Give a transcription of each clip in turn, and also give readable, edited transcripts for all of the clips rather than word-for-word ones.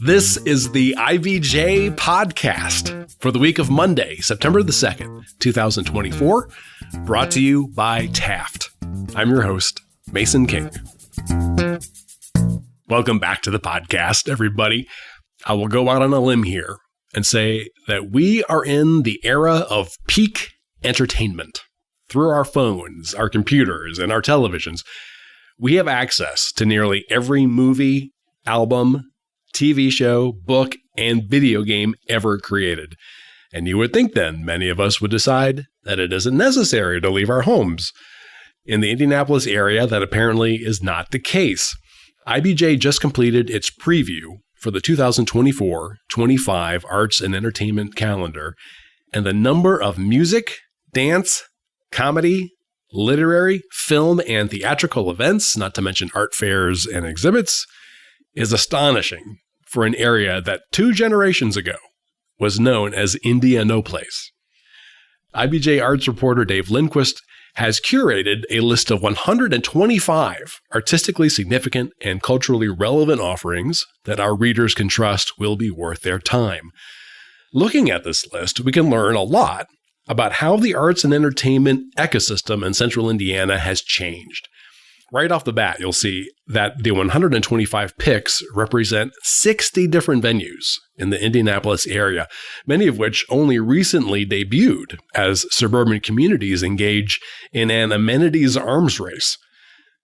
This is the IBJ Podcast for the week of Monday, September the 2nd, 2024, brought to you by Taft. I'm your host, Mason King. Welcome back to the podcast, everybody. I will go out on a limb here and say that we are in the era of peak entertainment. Through our phones, our computers, and our televisions, we have access to nearly every movie, album, TV show, book, and video game ever created. And you would think then many of us would decide that it isn't necessary to leave our homes. In the Indianapolis area, that apparently is not the case. IBJ just completed its preview for the 2024-25 Arts and Entertainment calendar, and the number of music, dance, comedy, literary, film, and theatrical events, not to mention art fairs and exhibits, is astonishing for an area that 2 generations ago was known as Indianapolis. IBJ Arts reporter Dave Lindquist has curated a list of 125 artistically significant and culturally relevant offerings that our readers can trust will be worth their time. Looking at this list, we can learn a lot about how the arts and entertainment ecosystem in central Indiana has changed. Right off the bat, you'll see that the 125 picks represent 60 different venues in the Indianapolis area, many of which only recently debuted as suburban communities engage in an amenities arms race.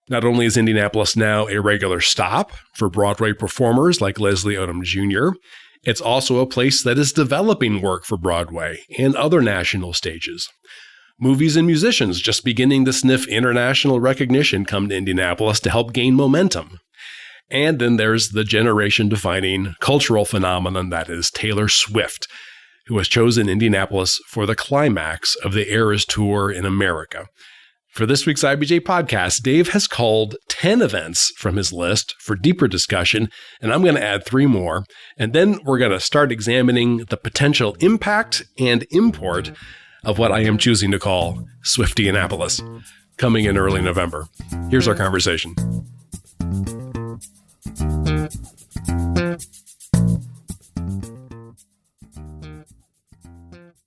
Not only is Indianapolis now a regular stop for Broadway performers like Leslie Odom Jr., it's also a place that is developing work for Broadway and other national stages. Movies and musicians just beginning to sniff international recognition come to Indianapolis to help gain momentum. And then there's the generation-defining cultural phenomenon that is Taylor Swift, who has chosen Indianapolis for the climax of the Eras Tour in America. For this week's IBJ podcast, Dave has called 10 events from his list for deeper discussion, and I'm going to add 3 more. And then we're going to start examining the potential impact and import of what I am choosing to call Swiftianapolis, coming in early November. Here's our conversation.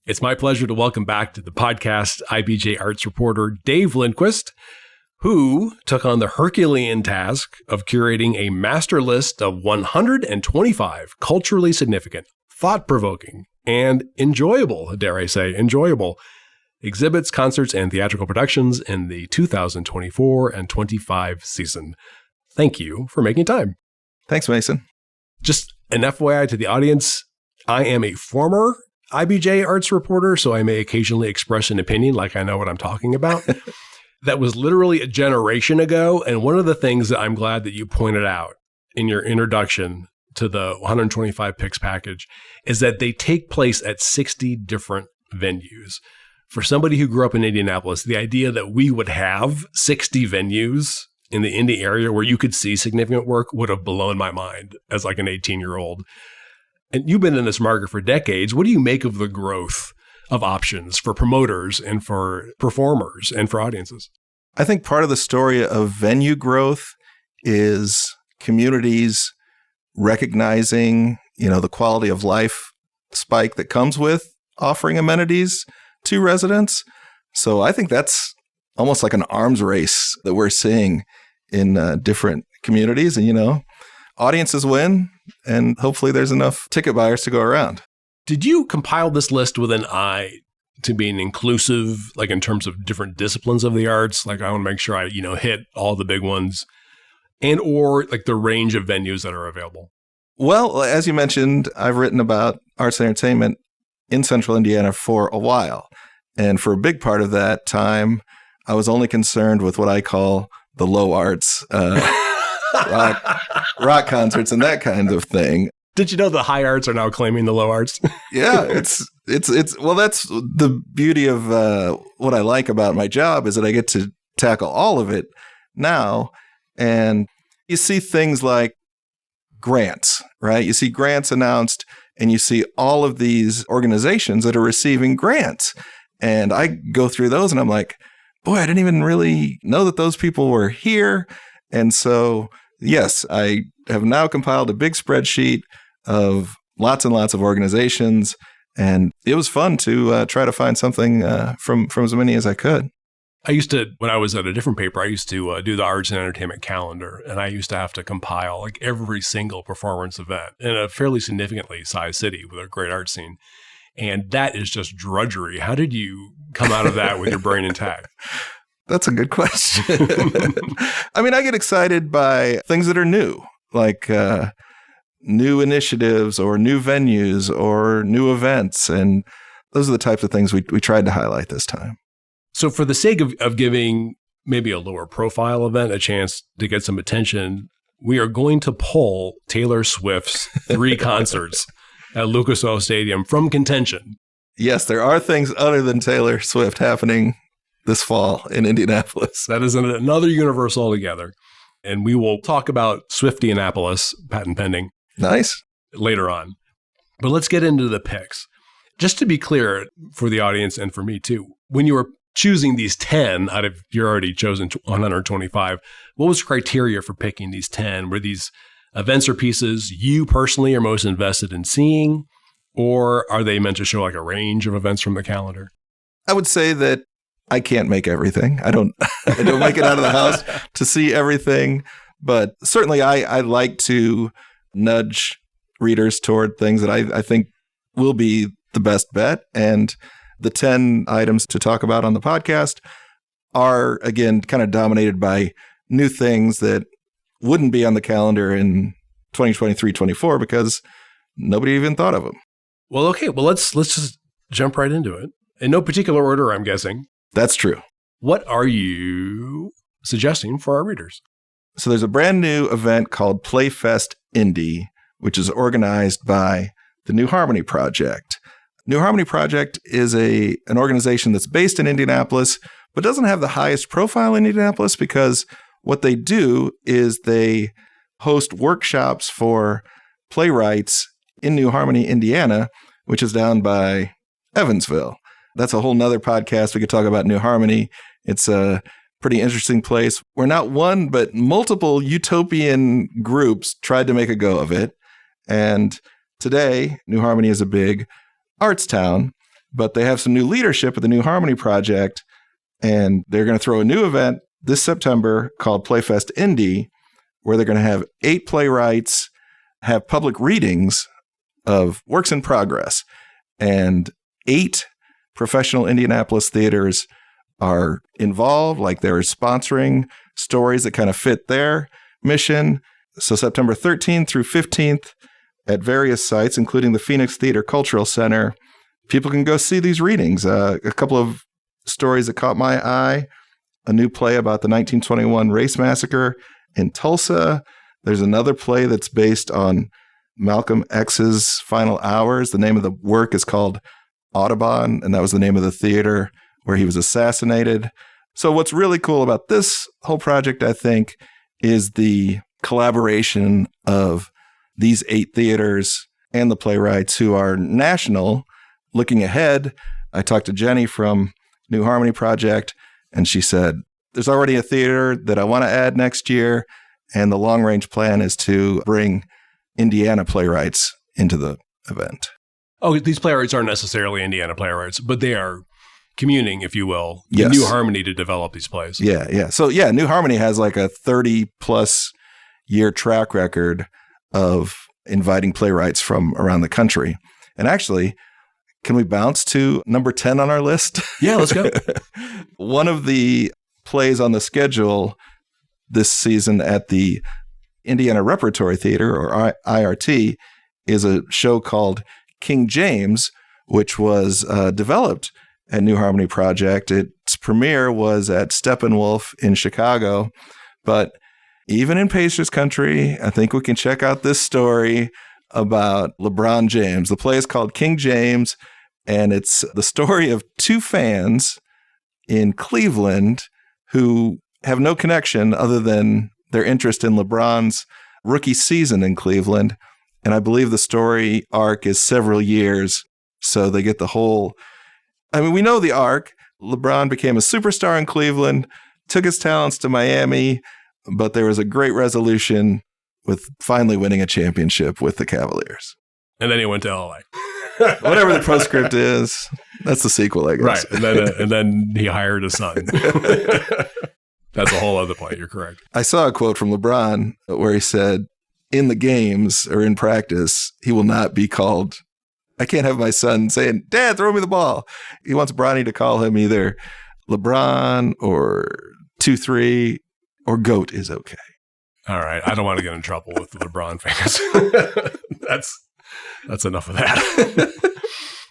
It's my pleasure to welcome back to the podcast IBJ Arts reporter Dave Lindquist, who took on the Herculean task of curating a master list of 125 culturally significant, thought-provoking, and enjoyable, dare I say, enjoyable exhibits, concerts, and theatrical productions in the 2024 and 25 season. Thank you for making time. Thanks, Mason. Just an FYI to the audience, I am a former IBJ Arts reporter, so I may occasionally express an opinion like I know what I'm talking about. That was literally a generation ago, and one of the things that I'm glad that you pointed out in your introduction to the 125 picks package is that they take place at 60 different venues. For somebody who grew up in Indianapolis, the idea that we would have 60 venues in the Indy area where you could see significant work would have blown my mind as like an 18-year-old. And you've been in this market for decades. What do you make of the growth of options for promoters and for performers and for audiences? I think part of the story of venue growth is communities recognizing, the quality of life spike that comes with offering amenities to residents. So I think that's almost like an arms race that we're seeing in different communities. And, audiences win, and hopefully there's enough ticket buyers to go around. Did you compile this list with an eye to being inclusive, like in terms of different disciplines of the arts? Like I want to make sure I, hit all the big ones. And or like the range of venues that are available? Well, as you mentioned, I've written about arts and entertainment in central Indiana for a while. And for a big part of that time, I was only concerned with what I call the low arts, rock concerts and that kind of thing. Did you know the high arts are now claiming the low arts? Yeah, it's well, that's the beauty of what I like about my job is that I get to tackle all of it now. And you see things like grants, right? You see grants announced and you see all of these organizations that are receiving grants. And I go through those and I'm like, boy, I didn't even really know that those people were here. And so, yes, I have now compiled a big spreadsheet of lots and lots of organizations. And it was fun to try to find something from as many as I could. I used to, when I was at a different paper, I used to do the arts and entertainment calendar, and I used to have to compile like every single performance event in a fairly significantly sized city with a great art scene. And that is just drudgery. How did you come out of that with your brain intact? That's a good question. I mean, I get excited by things that are new, like new initiatives or new venues or new events. And those are the types of things we tried to highlight this time. So for the sake of giving maybe a lower profile event a chance to get some attention, we are going to pull Taylor Swift's 3 concerts at Lucas Oil Stadium from contention. Yes, there are things other than Taylor Swift happening this fall in Indianapolis. That is another universe altogether. And we will talk about Swiftianapolis, patent pending. Nice. Later on. But let's get into the picks. Just to be clear for the audience and for me too, when you were choosing these 10 out of your already chosen 125, what was the criteria for picking these 10? Were these events or pieces you personally are most invested in seeing, or are they meant to show like a range of events from the calendar? I would say that I can't make everything. I don't make it out of the house to see everything, but certainly I like to nudge readers toward things that I think will be the best bet. And the 10 items to talk about on the podcast are, again, kind of dominated by new things that wouldn't be on the calendar in 2023-24 because nobody even thought of them. Well, okay. Well, let's just jump right into it. In no particular order, I'm guessing. That's true. What are you suggesting for our readers? So there's a brand new event called Playfest Indy, which is organized by the New Harmony Project. New Harmony Project is an organization that's based in Indianapolis, but doesn't have the highest profile in Indianapolis because what they do is they host workshops for playwrights in New Harmony, Indiana, which is down by Evansville. That's a whole nother podcast. We could talk about New Harmony. It's a pretty interesting place where not one, but multiple utopian groups tried to make a go of it. And today, New Harmony is a big arts town, but they have some new leadership at the New Harmony Project, and they're going to throw a new event this September called Playfest Indy, where they're going to have 8 playwrights have public readings of works in progress, and 8 professional Indianapolis theaters are involved, like they're sponsoring stories that kind of fit their mission. So September 13th through 15th at various sites, including the Phoenix Theater Cultural Center, people can go see these readings. A couple of stories that caught my eye: a new play about the 1921 race massacre in Tulsa. There's another play that's based on Malcolm X's final hours. The name of the work is called Audubon, and that was the name of the theater where he was assassinated. So what's really cool about this whole project, I think, is the collaboration of these 8 theaters and the playwrights who are national. Looking ahead, I talked to Jenny from New Harmony Project, and she said, there's already a theater that I want to add next year, and the long-range plan is to bring Indiana playwrights into the event. Oh, these playwrights aren't necessarily Indiana playwrights, but they are communing, if you will, yes, New Harmony to develop these plays. Yeah. So, New Harmony has like a 30-plus year track record of inviting playwrights from around the country. And actually, can we bounce to number 10 on our list? Yeah, let's go. One of the plays on the schedule this season at the Indiana Repertory Theater, or IRT, is a show called King James, which was developed at New Harmony Project. Its premiere was at Steppenwolf in Chicago. But even in Pacers country, I think we can check out this story about LeBron James. The play is called King James, and it's the story of 2 fans in Cleveland who have no connection other than their interest in LeBron's rookie season in Cleveland. And I believe the story arc is several years. So they get the whole, we know the arc. LeBron became a superstar in Cleveland, took his talents to Miami, but there was a great resolution with finally winning a championship with the Cavaliers. And then he went to LA. Whatever the postscript is, that's the sequel, I guess. Right. And then he hired a son. That's a whole other point. You're correct. I saw a quote from LeBron where he said, in the games or in practice, he will not be called. I can't have my son saying, Dad, throw me the ball. He wants Bronny to call him either LeBron or 2-3 or GOAT is okay. All right. I don't want to get in trouble with the LeBron fans. That's enough of that.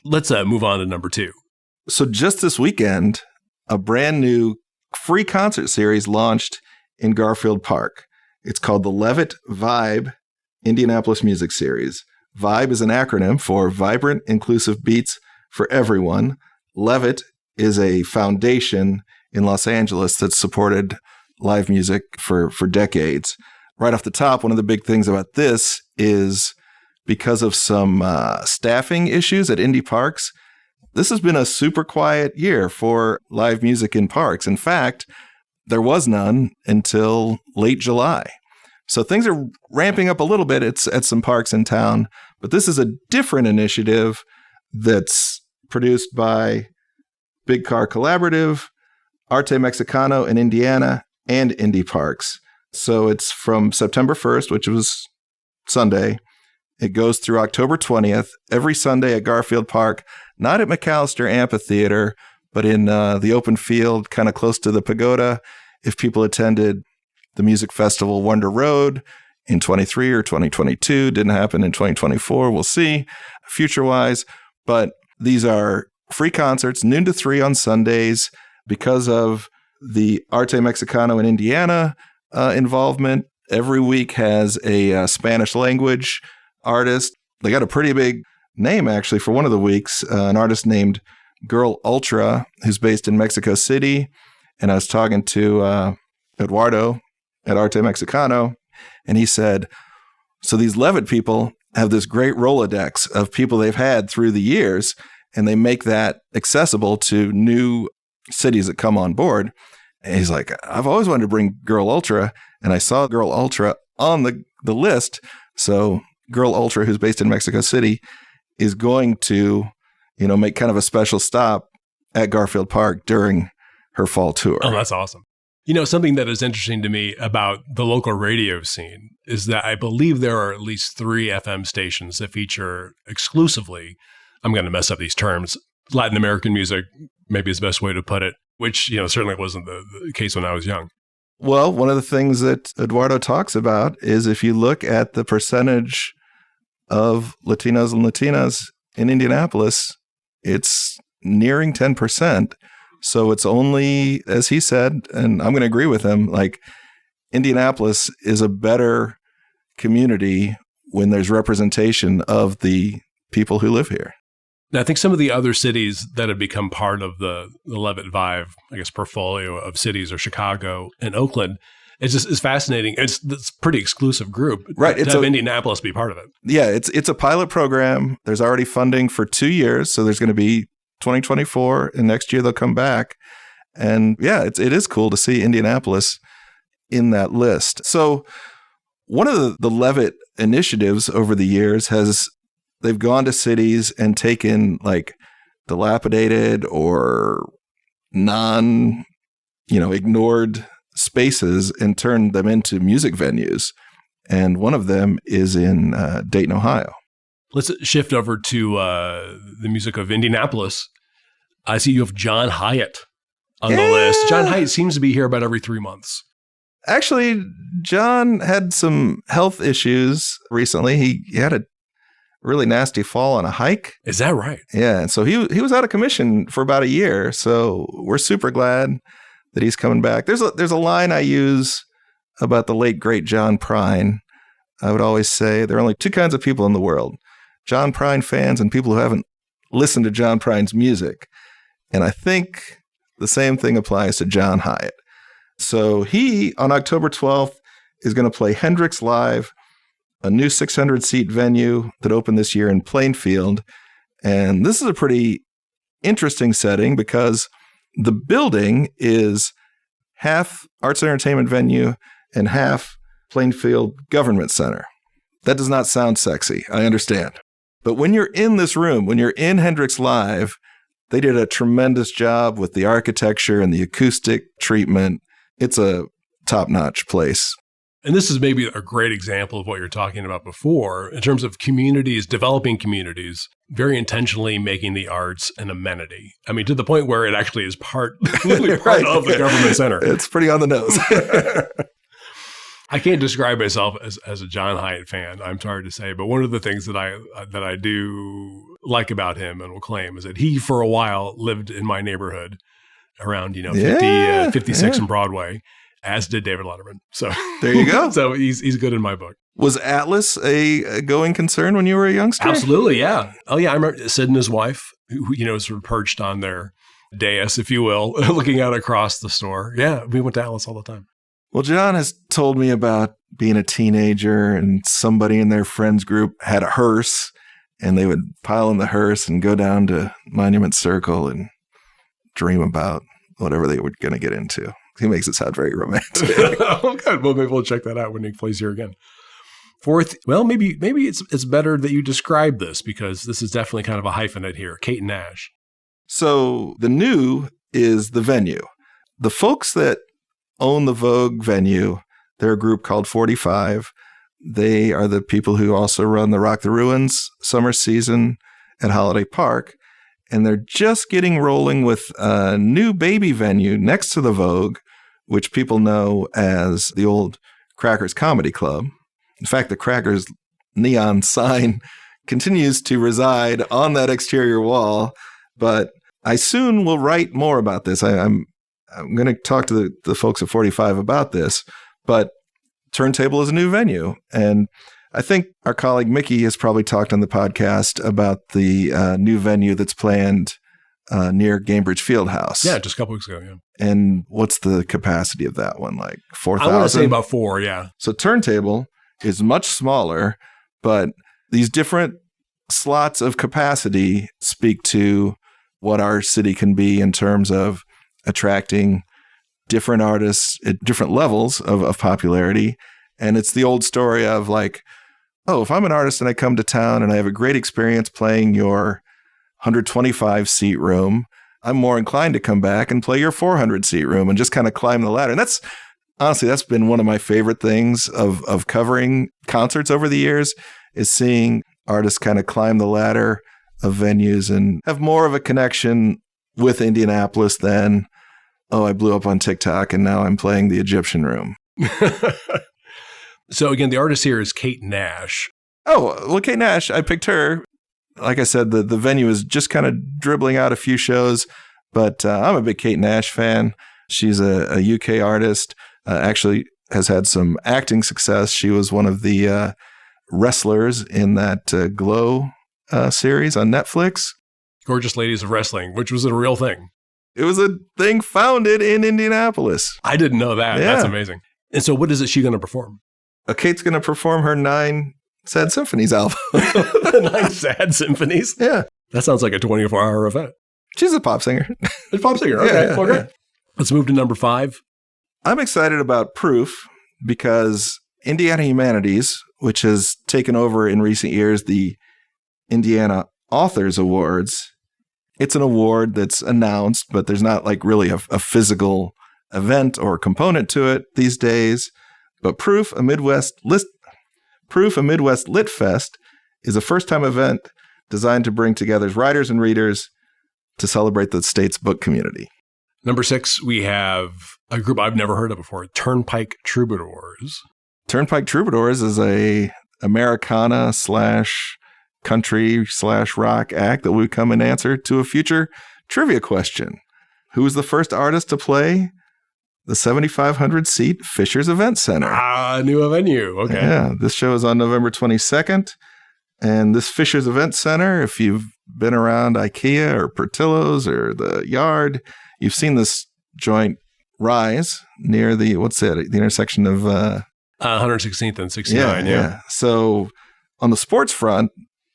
Let's move on to number 2. So just this weekend, a brand new free concert series launched in Garfield Park. It's called the Levitt Vibe Indianapolis Music Series. Vibe is an acronym for Vibrant Inclusive Beats for Everyone. Levitt is a foundation in Los Angeles that's supported live music for decades. Right off the top, one of the big things about this is because of some staffing issues at Indy parks, this has been a super quiet year for live music in parks. In fact, there was none until late July. So things are ramping up a little bit at some parks in town, but this is a different initiative that's produced by Big Car Collaborative, Arte Mexicano in Indiana, and Indy Parks. So it's from September 1st, which was Sunday. It goes through October 20th, every Sunday at Garfield Park, not at McAllister Amphitheater, but in the open field, kind of close to the pagoda. If people attended the music festival Wonder Road in 23 or 2022, didn't happen in 2024, we'll see future-wise. But these are free concerts, noon to 3 on Sundays, because of the Arte Mexicano in Indiana involvement. Every week has a Spanish language artist. They got a pretty big name, actually, for one of the weeks, an artist named Girl Ultra, who's based in Mexico City. And I was talking to Eduardo at Arte Mexicano, and he said, so these Levitt people have this great Rolodex of people they've had through the years, and they make that accessible to new cities that come on board. And he's like, I've always wanted to bring Girl Ultra, and I saw Girl Ultra on the list. So Girl Ultra, who's based in Mexico City, is going to, make kind of a special stop at Garfield Park during her fall tour. Oh, that's awesome. Something that is interesting to me about the local radio scene is that I believe there are at least 3 FM stations that feature exclusively, I'm going to mess up these terms, Latin American music, maybe is the best way to put it, which, certainly wasn't the case when I was young. Well, one of the things that Eduardo talks about is if you look at the percentage of Latinos and Latinas in Indianapolis, it's nearing 10%. So it's only, as he said, and I'm going to agree with him, like Indianapolis is a better community when there's representation of the people who live here. Now, I think some of the other cities that have become part of the Levitt Vibe, portfolio of cities are Chicago and Oakland. It's fascinating. It's a pretty exclusive group, right? To have Indianapolis be part of it. Yeah, it's a pilot program. There's already funding for 2 years, so there's going to be 2024, and next year they'll come back. And yeah, it is cool to see Indianapolis in that list. So one of the Levitt initiatives over the years they've gone to cities and taken like dilapidated or ignored spaces and turned them into music venues. And one of them is in Dayton, Ohio. Let's shift over to the music of Indianapolis. I see you have John Hyatt on the list. John Hyatt seems to be here about every 3 months. Actually, John had some health issues recently. He had a really nasty fall on a hike. Is that right? Yeah. And so he was out of commission for about a year. So we're super glad that he's coming back. There's a line I use about the late, great John Prine. I would always say there are only 2 kinds of people in the world: John Prine fans and people who haven't listened to John Prine's music. And I think the same thing applies to John Hyatt. So he, on October 12th, is going to play Hendrix Live, a new 600-seat venue that opened this year in Plainfield. And this is a pretty interesting setting because the building is half arts and entertainment venue and half Plainfield Government Center. That does not sound sexy, I understand. But when you're in this room, when you're in Hendrix Live, they did a tremendous job with the architecture and the acoustic treatment. It's a top-notch place. And this is maybe a great example of what you're talking about before in terms of communities, developing communities, very intentionally making the arts an amenity. I mean, to the point where it actually is literally part of the government center. It's pretty on the nose. I can't describe myself as a John Hyatt fan, I'm sorry to say, but one of the things that I do like about him and will claim is that he, for a while, lived in my neighborhood around, 56 and Broadway, as did David Letterman. So there you go. So he's good in my book. Was Atlas a going concern when you were a youngster? Absolutely, yeah. Oh, yeah. I remember Sid and his wife, who sort of perched on their dais, if you will, looking out across the store. Yeah, we went to Atlas all the time. Well, John has told me about being a teenager and somebody in their friends group had a hearse and they would pile in the hearse and go down to Monument Circle and dream about whatever they were going to get into. He makes it sound very romantic. Oh, good. Well, maybe we'll check that out when he plays here again. Fourth, well, maybe it's better that you describe this because this is definitely kind of a hyphenate here. Kate Nash. So the new is the venue. The folks that own the Vogue venue, they're a group called 45. They are the people who also run the Rock the Ruins summer season at Holiday Park. And they're just getting rolling with a new baby venue next to the Vogue, which people know as the old Crackers Comedy Club. In fact, the Crackers neon sign continues to reside on that exterior wall. But I soon will write more about this. I'm going to talk to the folks at 45 about this. But Turntable is a new venue. And I think our colleague Mickey has probably talked on the podcast about the new venue that's planned near Gainbridge Fieldhouse. Yeah, just a couple weeks ago, yeah. And what's the capacity of that one? Like 4,000? I want to say about 4, yeah. So Turntable is much smaller, but these different slots of capacity speak to what our city can be in terms of attracting different artists at different levels of popularity. And it's the old story of like, oh, if I'm an artist and I come to town and I have a great experience playing your 125-seat room, I'm more inclined to come back and play your 400-seat room and just kind of climb the ladder. And that's been one of my favorite things of covering concerts over the years is seeing artists kind of climb the ladder of venues and have more of a connection with Indianapolis than, oh, I blew up on TikTok and now I'm playing the Egyptian Room. So again, the artist here is Kate Nash. Oh, well, Kate Nash, I picked her. Like I said, the venue is just kind of dribbling out a few shows, but I'm a big Kate Nash fan. She's a UK artist, actually has had some acting success. She was one of the wrestlers in that Glow series on Netflix. Gorgeous Ladies of Wrestling, which was a real thing. It was a thing founded in Indianapolis. I didn't know that. Yeah. That's amazing. And so what is she going to perform? Kate's going to perform her 9 Sad Symphonies album. 9 Sad Symphonies? Yeah. That sounds like a 24-hour event. She's a pop singer. A pop singer. Okay. Yeah, Okay. yeah. Let's move to number 5. I'm excited about Proof because Indiana Humanities, which has taken over in recent years the Indiana Authors Awards, it's an award that's announced, but there's not like really a physical event or component to it these days. But Proof, a Midwest Lit Fest, is a first-time event designed to bring together writers and readers to celebrate the state's book community. Number 6, we have a group I've never heard of before, Turnpike Troubadours. Turnpike Troubadours is a Americana / country / rock act that will come in answer to a future trivia question. Who was the first artist to play the 7,500-seat Fishers Event Center? New venue. Okay. Yeah, this show is on November 22nd. And this Fishers Event Center, if you've been around IKEA or Portillo's or the Yard, you've seen this joint rise near the intersection of 116th and 69. Yeah. So on the sports front,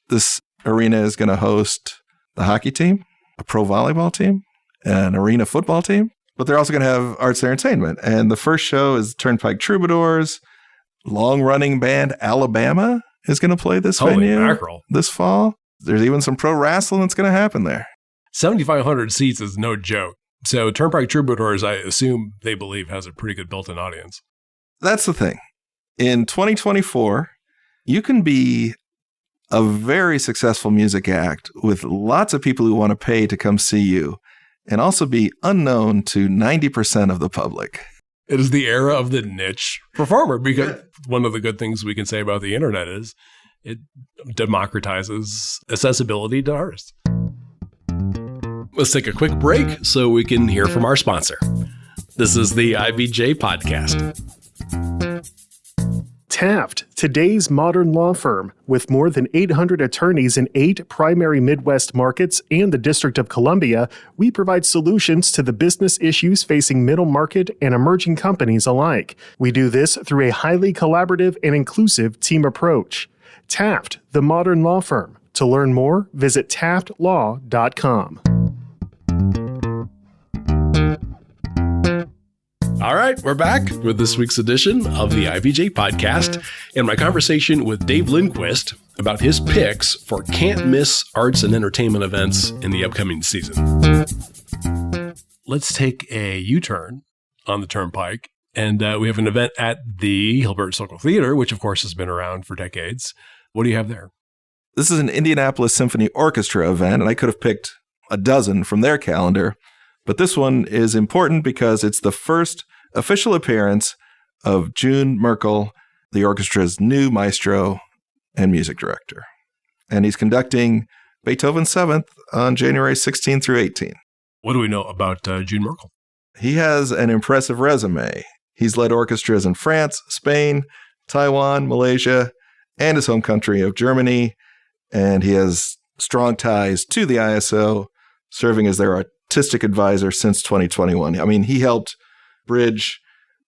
this arena is going to host the hockey team, a pro volleyball team, an arena football team, but they're also going to have arts and entertainment. And the first show is Turnpike Troubadours, long-running band Alabama is going to play this Holy venue mackerel. this fall. There's even some pro wrestling that's going to happen there. 7,500 seats is no joke. So Turnpike Troubadours, I assume they believe, has a pretty good built-in audience. That's the thing. In 2024, you can be a very successful music act with lots of people who want to pay to come see you and also be unknown to 90% of the public. It is the era of the niche performer, because one of the good things we can say about the internet is it democratizes accessibility to artists. Let's take a quick break so we can hear from our sponsor. This is the IBJ Podcast. Taft, today's modern law firm. With more than 800 attorneys in 8 primary Midwest markets and the District of Columbia, we provide solutions to the business issues facing middle market and emerging companies alike. We do this through a highly collaborative and inclusive team approach. Taft, the modern law firm. To learn more, visit taftlaw.com. All right, we're back with this week's edition of the IBJ Podcast and my conversation with Dave Lindquist about his picks for can't-miss arts and entertainment events in the upcoming season. Let's take a U-turn on the Turnpike, and we have an event at the Hilbert Circle Theater, which of course has been around for decades. What do you have there? This is an Indianapolis Symphony Orchestra event, and I could have picked a dozen from their calendar. But this one is important because it's the first official appearance of June Merkel, the orchestra's new maestro and music director. And he's conducting Beethoven's Seventh on January 16 through 18. What do we know about June Merkel? He has an impressive resume. He's led orchestras in France, Spain, Taiwan, Malaysia, and his home country of Germany. And he has strong ties to the ISO, serving as their artistic advisor since 2021. I mean, he helped bridge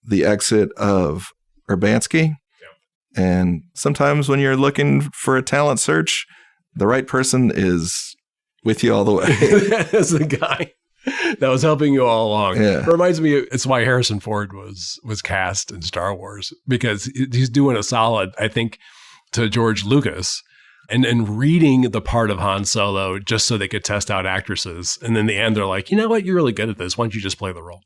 the exit of Urbanski. Yeah. And sometimes when you're looking for a talent search, the right person is with you all the way. That's the guy that was helping you all along. Yeah. It reminds me, it's why Harrison Ford was cast in Star Wars, because he's doing a solid, I think, to George Lucas. And reading the part of Han Solo just so they could test out actresses. And in the end, they're like, you know what? You're really good at this. Why don't you just play the role?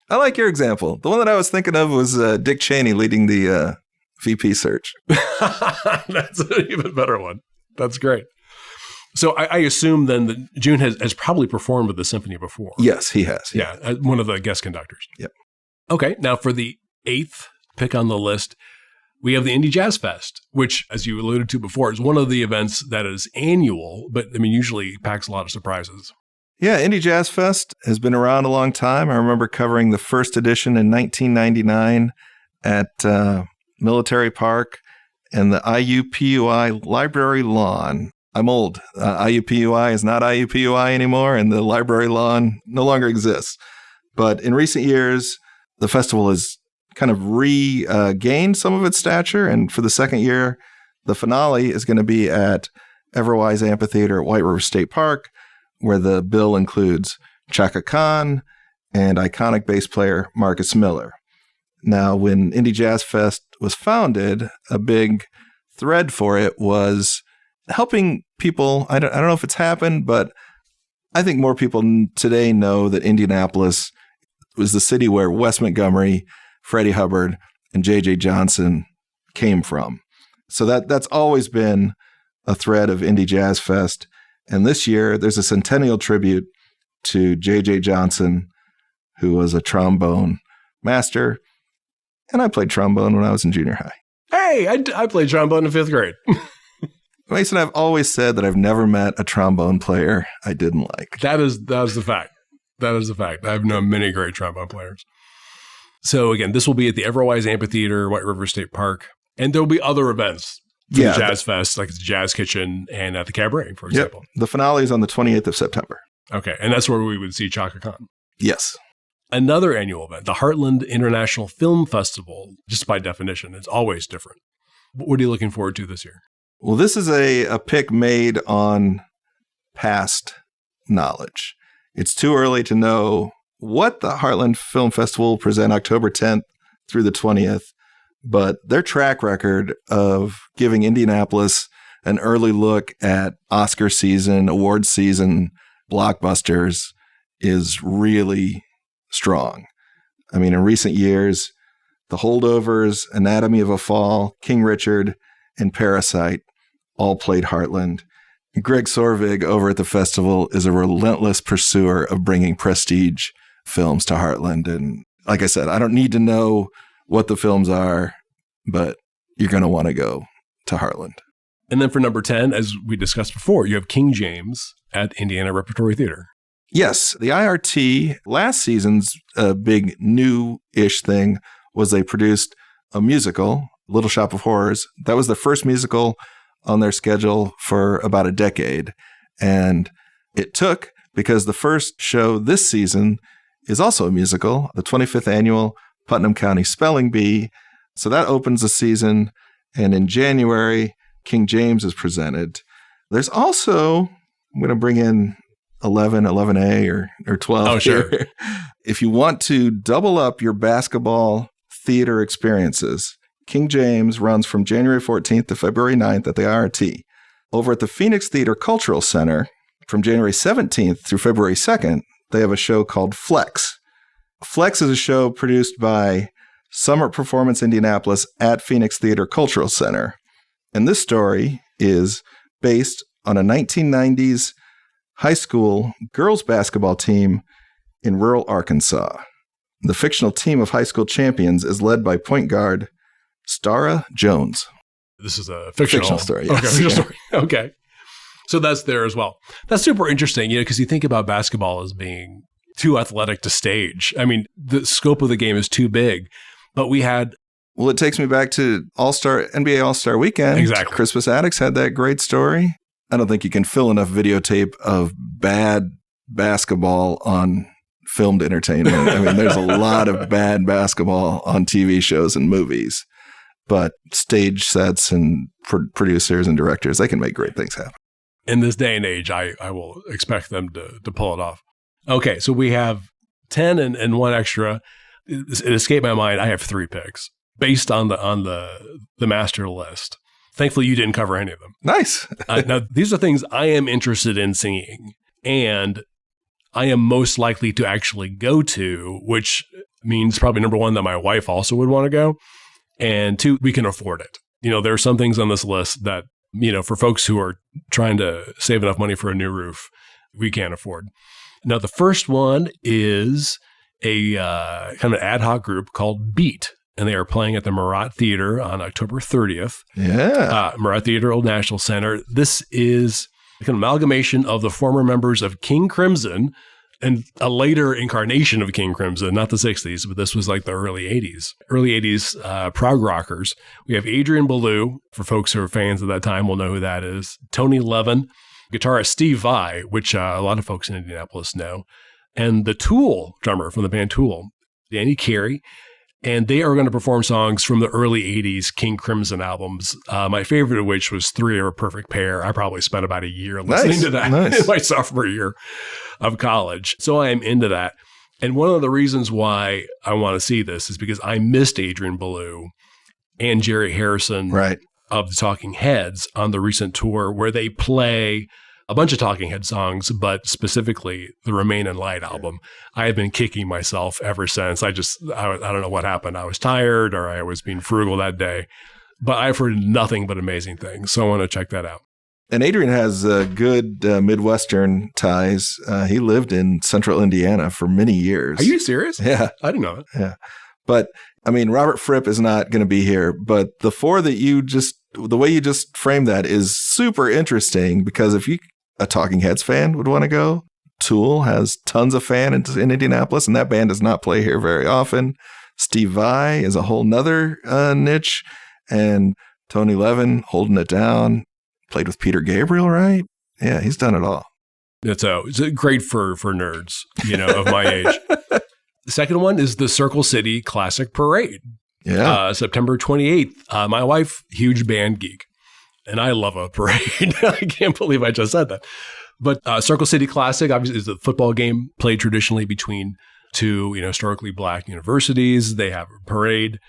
I like your example. The one that I was thinking of was Dick Cheney leading the VP search. That's an even better one. That's great. So I assume then that June has probably performed with the symphony before. Yes, he has. Yeah, one of the guest conductors. Yep. Okay, now for the 8th pick on the list, we have the Indy Jazz Fest, which, as you alluded to before, is one of the events that is annual, but I mean, usually packs a lot of surprises. Yeah, Indy Jazz Fest has been around a long time. I remember covering the first edition in 1999 at Military Park and the IUPUI Library Lawn. I'm old. IUPUI is not IUPUI anymore, and the library lawn no longer exists. But in recent years, the festival has kind of regained some of its stature. And for the second year, the finale is going to be at Everwise Amphitheater at White River State Park, where the bill includes Chaka Khan and iconic bass player Marcus Miller. Now, when Indy Jazz Fest was founded, a big thread for it was helping people. I don't know if it's happened, but I think more people today know that Indianapolis was the city where Wes Montgomery, Freddie Hubbard, and J.J. Johnson came from. So that's always been a thread of Indy Jazz Fest. And this year, there's a centennial tribute to J.J. Johnson, who was a trombone master. And I played trombone when I was in junior high. Hey, I played trombone in 5th grade. Mason, I've always said that I've never met a trombone player I didn't like. That is the fact. That is the fact. I've known many great trombone players. So again, this will be at the Everwise Amphitheater, White River State Park, and there will be other events for the Jazz Fest, like the Jazz Kitchen and at the Cabaret, for example. Yep. The finale is on the 28th of September. Okay, and that's where we would see Chaka Khan. Yes. Another annual event, the Heartland International Film Festival, just by definition, it's always different. What are you looking forward to this year? Well, this is a pick made on past knowledge. It's too early to know what the Heartland Film Festival will present October 10th through the 20th, but their track record of giving Indianapolis an early look at Oscar season, award season blockbusters is really strong. I mean, in recent years, The Holdovers, Anatomy of a Fall, King Richard, and Parasite all played Heartland. Greg Sorvig over at the festival is a relentless pursuer of bringing prestige films to Heartland. And like I said, I don't need to know what the films are, but you're going to want to go to Heartland. And then for number 10, as we discussed before, you have King James at Indiana Repertory Theater. Yes, the IRT, last season's big new-ish thing was they produced a musical, Little Shop of Horrors. That was the first musical on their schedule for about a decade. And it took, because the first show this season is also a musical, the 25th annual Putnam County Spelling Bee. So that opens the season. And in January, King James is presented. There's also, I'm going to bring in 11, 11A or 12. Oh, sure. Here. If you want to double up your basketball theater experiences, King James runs from January 14th to February 9th at the IRT. Over at the Phoenix Theater Cultural Center, from January 17th through February 2nd, they have a show called Flex. Flex is a show produced by Summer Performance Indianapolis at Phoenix Theater Cultural Center. And this story is based on a 1990s high school girls basketball team in rural Arkansas. The fictional team of high school champions is led by point guard Stara Jones. This is a fictional story. Yes. Okay, fictional story. Okay. So that's there as well. That's super interesting, because you think about basketball as being too athletic to stage. I mean, the scope of the game is too big. But we had... Well, it takes me back to NBA All-Star Weekend. Exactly. Crispus Attucks had that great story. I don't think you can fill enough videotape of bad basketball on filmed entertainment. I mean, there's a lot of bad basketball on TV shows and movies. But stage sets and producers and directors, they can make great things happen. In this day and age, I will expect them to pull it off. Okay, so we have 10 and one extra. It escaped my mind. I have 3 picks based on the master list. Thankfully, you didn't cover any of them. Nice. Now, these are things I am interested in seeing, and I am most likely to actually go to, which means probably number 1, that my wife also would want to go, and 2, we can afford it. There are some things on this list that, for folks who are trying to save enough money for a new roof, we can't afford. Now, the first one is a kind of ad hoc group called Beat, and they are playing at the Murat Theater on October 30th. Yeah. Murat Theater, Old National Center. This is an amalgamation of the former members of King Crimson and a later incarnation of King Crimson, not the 60s, but this was like the early 80s. Early 80s prog rockers. We have Adrian Belew, for folks who are fans of that time will know who that is. Tony Levin, guitarist Steve Vai, which a lot of folks in Indianapolis know, and the Tool drummer from the band Tool, Danny Carey. And they are going to perform songs from the early 80s King Crimson albums, my favorite of which was 3 Are a Perfect Pair. I probably spent about a year listening to that in my sophomore year of college. So I am into that. And one of the reasons why I want to see this is because I missed Adrian Belew and Jerry Harrison of the Talking Heads on the recent tour, where they play a bunch of Talking Head songs, but specifically the Remain in Light album. I have been kicking myself ever since. I don't know what happened. I was tired or I was being frugal that day, but I've heard nothing but amazing things. So I want to check that out. And Adrian has good Midwestern ties. He lived in central Indiana for many years. Are you serious? Yeah. I didn't know that. Yeah. But I mean, Robert Fripp is not going to be here, but the 4 that the way you just framed that is super interesting, because if you a Talking Heads fan would want to go. Tool has tons of fans in Indianapolis, and that band does not play here very often. Steve Vai is a whole nother niche, and Tony Levin holding it down. Played with Peter Gabriel, right? Yeah, he's done it all. It's great for nerds, of my age. The second one is the Circle City Classic Parade. Yeah. September 28th. My wife, huge band geek. And I love a parade. I can't believe I just said that. But Circle City Classic, obviously, is a football game played traditionally between 2, historically black universities. They have a parade.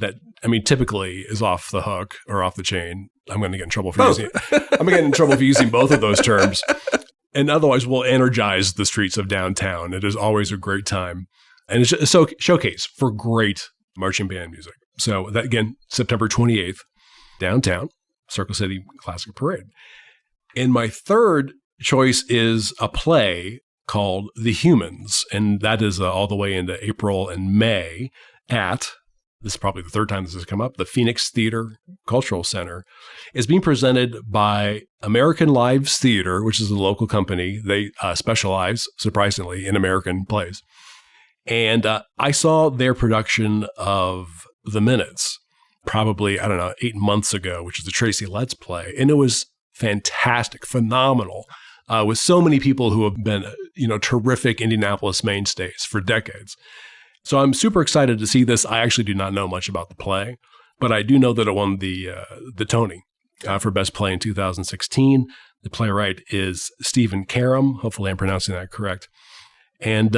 that, I mean, typically is off the hook or off the chain. I'm going to get in trouble for using it. I'm going to get in trouble for using both of those terms. And otherwise, we'll energize the streets of downtown. It is always a great time. And it's a showcase for great marching band music. So that, again, September 28th, downtown, Circle City Classic Parade. And my third choice is a play called The Humans. And that is all the way into April and May at, this is probably the third time this has come up, the Phoenix Theater Cultural Center. Is being presented by American Lives Theater, which is a local company. They specialize, surprisingly, in American plays. And I saw their production of The Minutes probably, 8 months ago, which is the Tracy Letts play. And it was fantastic, phenomenal, with so many people who have been, terrific Indianapolis mainstays for decades. So I'm super excited to see this. I actually do not know much about the play, but I do know that it won the Tony for Best Play in 2016. The playwright is Stephen Karam. Hopefully I'm pronouncing that correct. And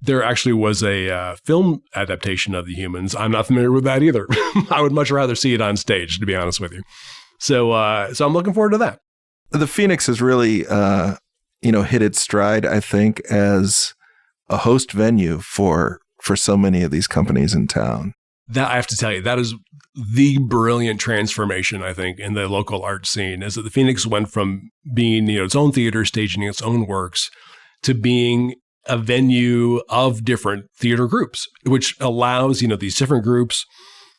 there actually was a film adaptation of The Humans. I'm not familiar with that either. I would much rather see it on stage, to be honest with you. So I'm looking forward to that. The Phoenix has really, hit its stride, I think, as a host venue for so many of these companies in town. That, I have to tell you, that is the brilliant transformation, I think, in the local art scene, is that the Phoenix went from being, its own theater, staging its own works, to being a venue of different theater groups, which allows, these different groups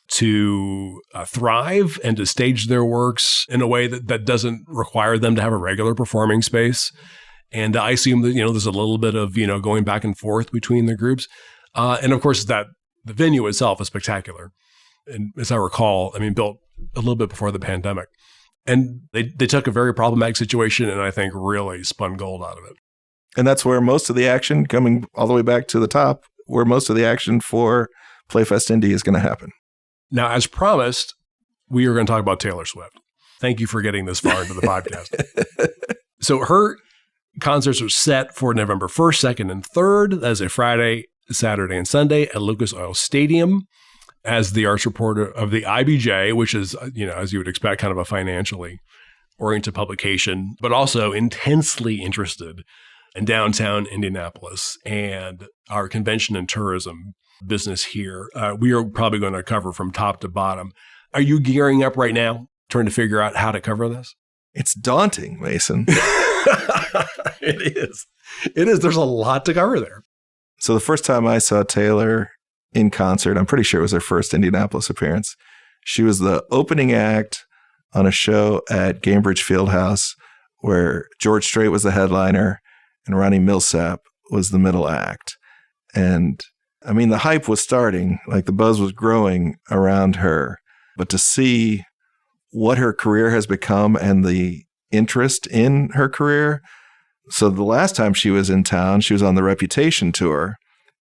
to thrive and to stage their works in a way that doesn't require them to have a regular performing space. And I assume that, there's a little bit of, going back and forth between the groups. And of course, that the venue itself is spectacular. And as I recall, built a little bit before the pandemic. And they took a very problematic situation and I think really spun gold out of it. And that's where most of the action, coming all the way back to the top, where most of the action for Playfest Indy is going to happen. Now, as promised, we are going to talk about Taylor Swift. Thank you for getting this far into the podcast. So her concerts are set for November 1st, 2nd, and 3rd. That is a Friday, Saturday, and Sunday at Lucas Oil Stadium. As the arts reporter of the IBJ, which is, as you would expect, kind of a financially oriented publication, but also intensely interested in downtown Indianapolis and our convention and tourism business here. We are probably going to cover from top to bottom. Are you gearing up right now, trying to figure out how to cover this? It's daunting, Mason. It is. It is. There's a lot to cover there. So the first time I saw Taylor in concert, I'm pretty sure it was her first Indianapolis appearance. She was the opening act on a show at Gainbridge Fieldhouse where George Strait was the headliner and Ronnie Millsap was the middle act. And the hype was starting, like the buzz was growing around her. But to see what her career has become and the interest in her career. So the last time she was in town, she was on the Reputation tour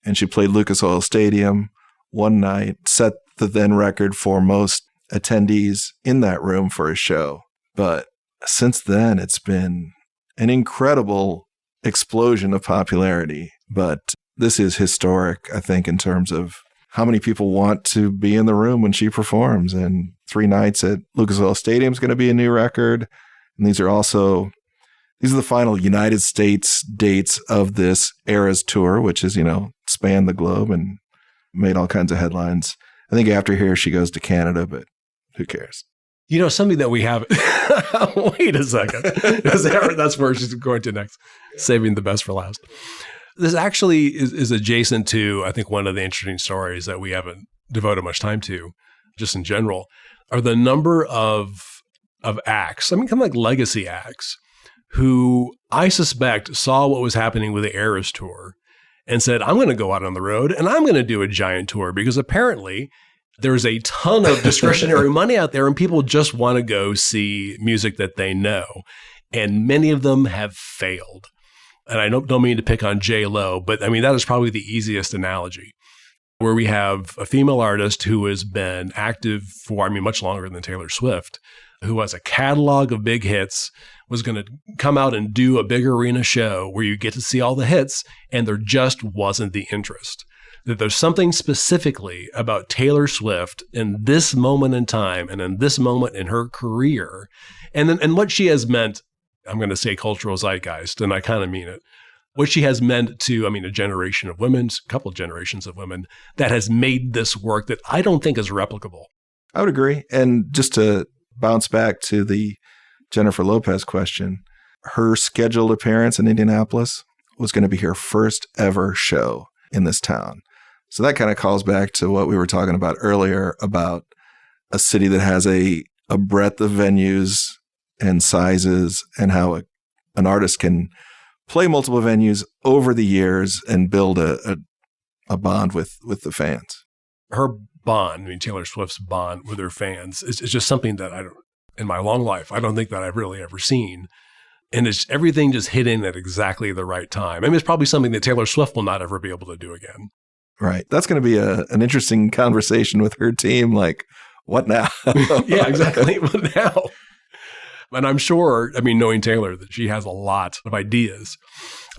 and she played Lucas Oil Stadium one night, set the then record for most attendees in that room for a show. But since then, it's been an incredible explosion of popularity. But this is historic, I think, in terms of how many people want to be in the room when she performs. And 3 nights at Lucas Oil Stadium is going to be a new record. And these are the final United States dates of this Eras tour, which is, spanned the globe and made all kinds of headlines. I think after here, she goes to Canada, but who cares? Something that we have. Wait a second. That's where she's going to next, saving the best for last. This actually is adjacent to, I think, one of the interesting stories that we haven't devoted much time to, just in general, are the number of acts, kind of like legacy acts, who I suspect saw what was happening with the Eras tour and said, I'm going to go out on the road and I'm going to do a giant tour because apparently there's a ton of discretionary money out there and people just want to go see music that they know. And many of them have failed. And I don't mean to pick on J-Lo, but that is probably the easiest analogy, where we have a female artist who has been active for, much longer than Taylor Swift, who has a catalog of big hits, was going to come out and do a big arena show where you get to see all the hits, and there just wasn't the interest. that there's something specifically about Taylor Swift in this moment in time and in this moment in her career and what she has meant, I'm going to say cultural zeitgeist, and I kind of mean it, what she has meant to, a generation of women, a couple of generations of women that has made this work that I don't think is replicable. I would agree. And just to bounce back to the Jennifer Lopez question, her scheduled appearance in Indianapolis was going to be her first ever show in this town. So that kind of calls back to what we were talking about earlier about a city that has a breadth of venues and sizes and how an artist can play multiple venues over the years and build a bond with the fans. Her bond, Taylor Swift's bond with her fans is just something that in my long life, I don't think that I've really ever seen. And it's everything just hit in at exactly the right time. It's probably something that Taylor Swift will not ever be able to do again. Right. That's going to be an interesting conversation with her team. Like, what now? Yeah, exactly. What now? And I'm sure, knowing Taylor, that she has a lot of ideas.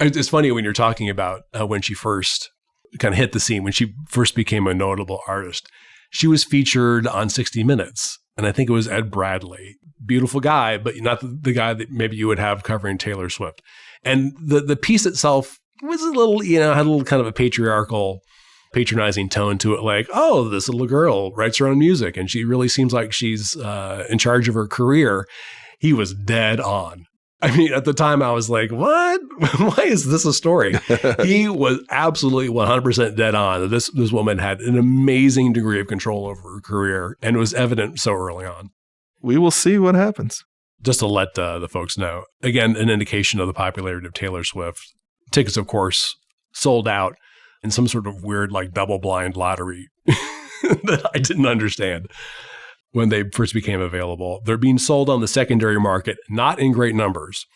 It's funny when you're talking about when she first kind of hit the scene, when she first became a notable artist, she was featured on 60 Minutes. And I think it was Ed Bradley. Beautiful guy, but not the guy that maybe you would have covering Taylor Swift. And the piece itself was a little, had a little kind of a patriarchal, patronizing tone to it. Like, oh, this little girl writes her own music and she really seems like she's in charge of her career. He was dead on. At the time I was like, what? Why is this a story? He was absolutely 100% dead on. This woman had an amazing degree of control over her career and it was evident so early on. We will see what happens. Just to let the folks know, again, an indication of the popularity of Taylor Swift. Tickets, of course, sold out in some sort of weird, like double-blind lottery that I didn't understand when they first became available. They're being sold on the secondary market, not in great numbers.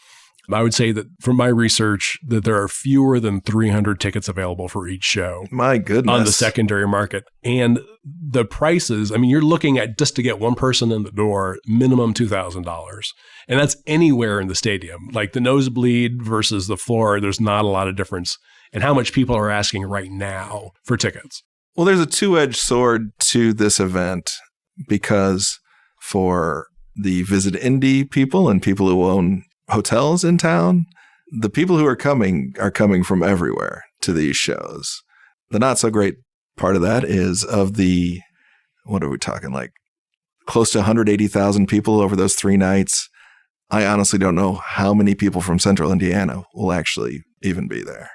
I would say that from my research that there are fewer than 300 tickets available for each show. My goodness. On the secondary market. And the prices, you're looking at just to get one person in the door, minimum $2,000. And that's anywhere in the stadium. Like the nosebleed versus the floor, there's not a lot of difference in how much people are asking right now for tickets. Well, there's a two-edged sword to this event because for the Visit Indy people and people who own hotels in town, the people who are coming from everywhere to these shows. The not so great part of that is of the, what are we talking, like close to 180,000 people over those 3 nights. I honestly don't know how many people from central Indiana will actually even be there.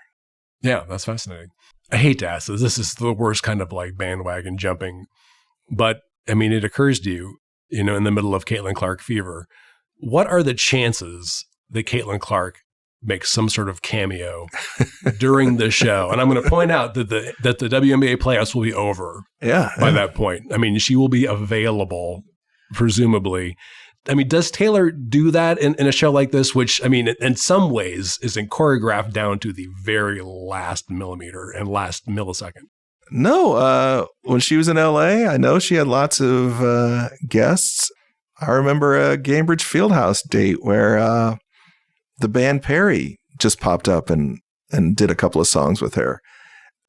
Yeah, that's fascinating. I hate to ask this. This is the worst kind of like bandwagon jumping. But it occurs to you, in the middle of Caitlin Clark fever, what are the chances that Caitlin Clark makes some sort of cameo during the show? And I'm going to point out that the WNBA playoffs will be over by that point. She will be available, presumably. Does Taylor do that in a show like this, which, in some ways isn't choreographed down to the very last millimeter and last millisecond? No. When she was in LA, I know she had lots of guests. I remember a Gainbridge Fieldhouse date where the band Perry just popped up and did a couple of songs with her.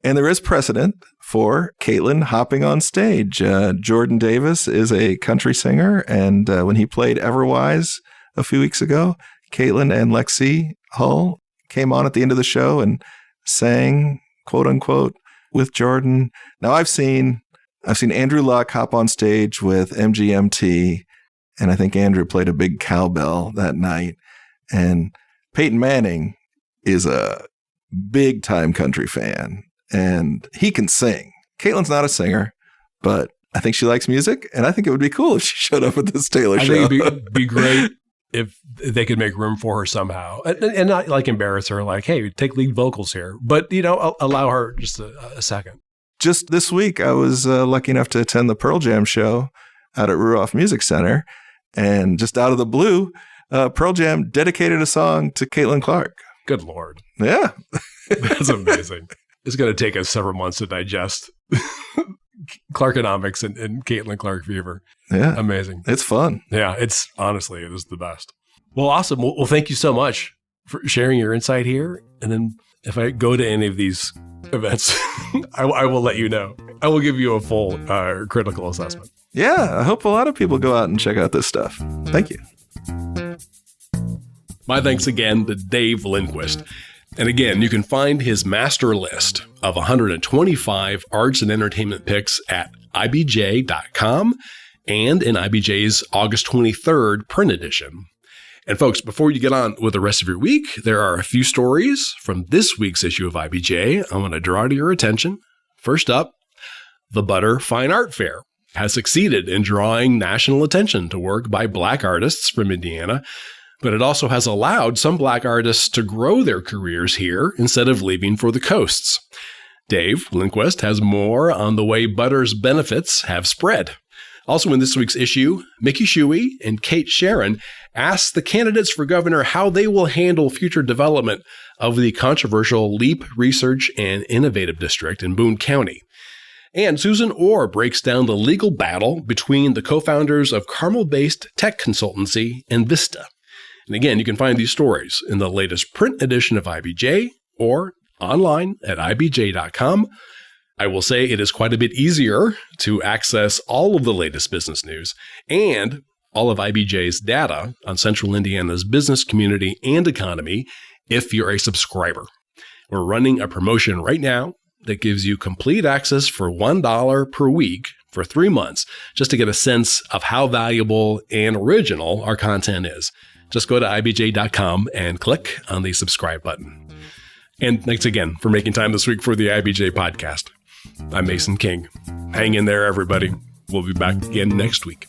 And there is precedent for Caitlin hopping on stage. Jordan Davis is a country singer, and when he played Everwise a few weeks ago, Caitlin and Lexi Hull came on at the end of the show and sang, quote unquote, with Jordan. Now I've seen Andrew Luck hop on stage with MGMT, and I think Andrew played a big cowbell that night. And Peyton Manning is a big time country fan, and he can sing. Caitlin's not a singer, but I think she likes music, and I think it would be cool if she showed up at this Taylor show. I think it'd be great if they could make room for her somehow, and not like embarrass her, like, hey, take lead vocals here, but allow her just a second. Just this week, I was lucky enough to attend the Pearl Jam show out at Ruoff Music Center, and just out of the blue, Pearl Jam dedicated a song to Caitlin Clark. Good Lord. Yeah. That's amazing. It's going to take us several months to digest Clarkonomics and Caitlin Clark fever. Yeah. Amazing. It's fun. Yeah. It is the best. Well, awesome. Well, thank you so much for sharing your insight here. And then if I go to any of these events, I will let you know. I will give you a full critical assessment. Yeah, I hope a lot of people go out and check out this stuff. Thank you. My thanks again to Dave Lindquist. And again, you can find his master list of 125 arts and entertainment picks at IBJ.com and in IBJ's August 23rd print edition. And folks, before you get on with the rest of your week, there are a few stories from this week's issue of IBJ I want to draw to your attention. First up, the Butter Fine Art Fair has succeeded in drawing national attention to work by Black artists from Indiana, but it also has allowed some Black artists to grow their careers here instead of leaving for the coasts. Dave Lindquist has more on the way Butter's benefits have spread. Also in this week's issue, Mickey Shuey and Kate Sharon ask the candidates for governor how they will handle future development of the controversial LEAP Research and Innovative District in Boone County. And Susan Orr breaks down the legal battle between the co-founders of Carmel-based tech consultancy and Vista. And again, you can find these stories in the latest print edition of IBJ or online at IBJ.com. I will say it is quite a bit easier to access all of the latest business news and all of IBJ's data on Central Indiana's business community and economy if you're a subscriber. We're running a promotion right now that gives you complete access for $1 per week for 3 months, just to get a sense of how valuable and original our content is. Just go to IBJ.com and click on the subscribe button. And thanks again for making time this week for the IBJ podcast. I'm Mason King. Hang in there, everybody. We'll be back again next week.